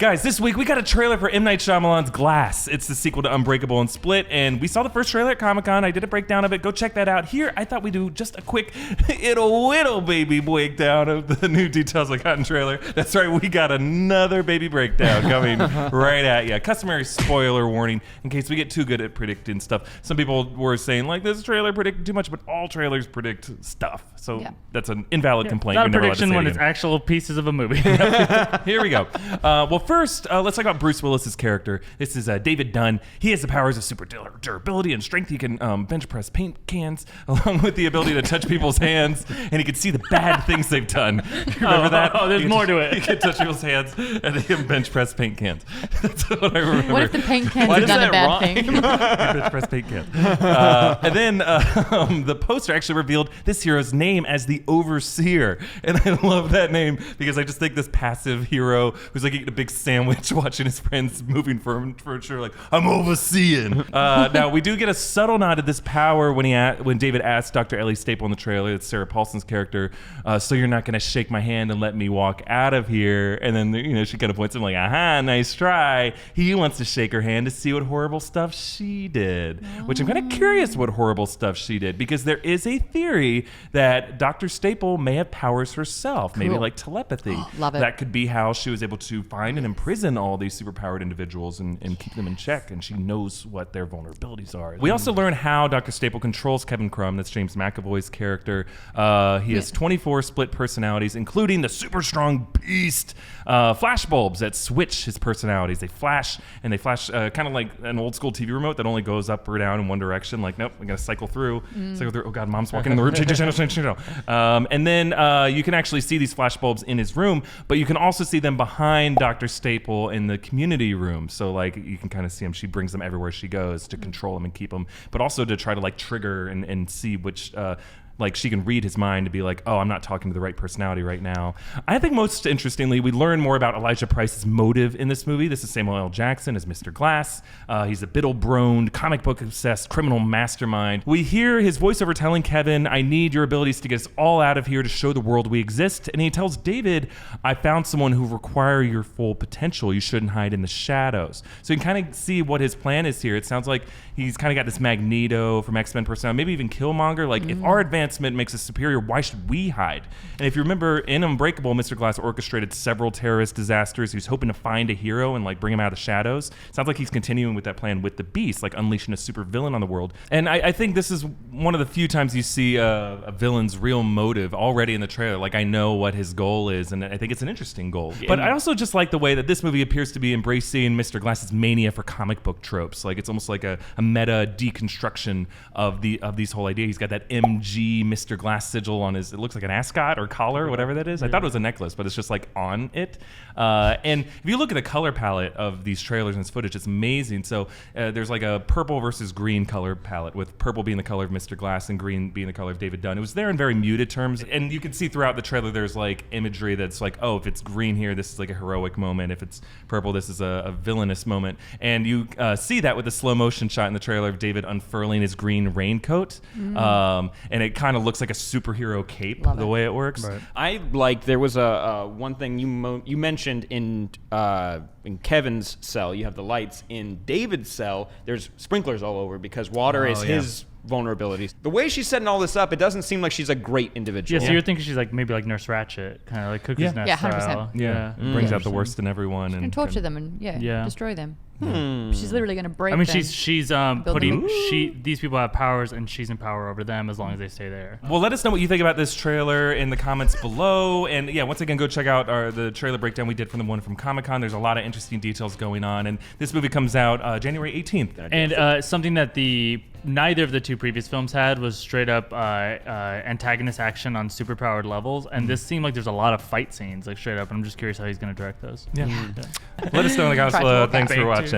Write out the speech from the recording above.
Guys, this week we got a trailer for M. Night Shyamalan's Glass. It's the sequel to Unbreakable and Split, and we saw the first trailer at Comic-Con. I did a breakdown of it. Go check that out. Here, I thought we'd do just a quick little baby breakdown of the new details I got in trailer. That's right, we got another baby breakdown coming right at you. Customary spoiler warning in case we get too good at predicting stuff. Some people were saying, like, this trailer predicted too much, but all trailers predict stuff. So that's an invalid complaint. Not a prediction when it's actual pieces of a movie. Here we go. Well, first, let's talk about Bruce Willis's character. This is David Dunn. He has the powers of super durability and strength. He can bench press paint cans, along with the ability to touch people's hands, and he can see the bad things they've done. Remember that? Oh, there's more to it. He can touch people's hands, and he can bench press paint cans. That's what I remember. What if the paint cans have done a bad thing? Bench press paint cans. And then the poster actually revealed this hero's name as the Overseer, and I love that name because I just think this passive hero who's like eating a big sandwich watching his friends moving furniture like, I'm overseeing. Now, we do get a subtle nod to this power when David asks Dr. Ellie Staple in the trailer, it's Sarah Paulson's character, so you're not going to shake my hand and let me walk out of here. And then, she kind of points him like, aha, nice try. He wants to shake her hand to see what horrible stuff she did, which I'm kind of curious what horrible stuff she did, because there is a theory that Dr. Staple may have powers herself, maybe like telepathy. Love it. That could be how she was able to find and imprison all these superpowered individuals and keep them in check, and she knows what their vulnerabilities are. We also learn how Dr. Staple controls Kevin Crumb, that's James McAvoy's character. He has 24 split personalities, including the super strong beast flash bulbs that switch his personalities. They flash kind of like an old school TV remote that only goes up or down in one direction. Like, nope, I'm going to cycle through. Oh God, mom's walking in the room. Change channel. And then you can actually see these flash bulbs in his room, but you can also see them behind Dr. Staple in the community room. So like you can kind of see them. She brings them everywhere she goes to control them and keep them, but also to try to like trigger and see which like she can read his mind to be like, oh, I'm not talking to the right personality right now. I think most interestingly, we learn more about Elijah Price's motive in this movie. This is Samuel L. Jackson as Mr. Glass. He's a biddle-broned, comic book-obsessed criminal mastermind. We hear his voiceover telling Kevin, I need your abilities to get us all out of here to show the world we exist. And he tells David, I found someone who require your full potential. You shouldn't hide in the shadows. So you can kind of see what his plan is here. It sounds like he's kind of got this Magneto from X-Men personality, maybe even Killmonger. Like, if our advancement makes us superior, why should we hide? And if you remember, in Unbreakable, Mr. Glass orchestrated several terrorist disasters. He was hoping to find a hero and like bring him out of the shadows. Sounds like he's continuing with that plan with the Beast, like unleashing a super villain on the world. And I think this is one of the few times you see a villain's real motive already in the trailer. Like, I know what his goal is, and I think it's an interesting goal. But I also just like the way that this movie appears to be embracing Mr. Glass's mania for comic book tropes. Like, it's almost like a meta deconstruction of these whole idea. He's got that MG Mr. Glass sigil on his, it looks like an ascot or collar, whatever that is. I thought it was a necklace, but it's just like on it. And if you look at the color palette of these trailers and this footage, it's amazing. So there's like a purple versus green color palette, with purple being the color of Mr. Glass and green being the color of David Dunn. It was there in very muted terms. And you can see throughout the trailer, there's like imagery that's like, oh, if it's green here, this is like a heroic moment. If it's purple, this is a villainous moment. And you see that with the slow motion shot in the trailer of David unfurling his green raincoat. And it kind of looks like a superhero cape, the way it works. Right. There was a one thing you mentioned in Kevin's cell, you have the lights. In David's cell, there's sprinklers all over because water is his vulnerabilities. The way she's setting all this up, it doesn't seem like she's a great individual. Yeah, so you're thinking she's like maybe like Nurse Ratchet, kind of like Cookie's Nest 100%. style. Brings out the worst in everyone and torture them and destroy them. She's literally going to break. I mean, them. she's putting these people have powers, and she's in power over them as long as they stay there. Well, let us know what you think about this trailer in the comments below. And once again, go check out the trailer breakdown we did from the one from Comic-Con. There's a lot of interesting details going on, and this movie comes out January 18th. And something that neither of the two previous films had was straight up antagonist action on superpowered levels, and this seemed like there's a lot of fight scenes, like straight up. And I'm just curious how he's going to direct those. Let us know in the comments below. Thanks for watching.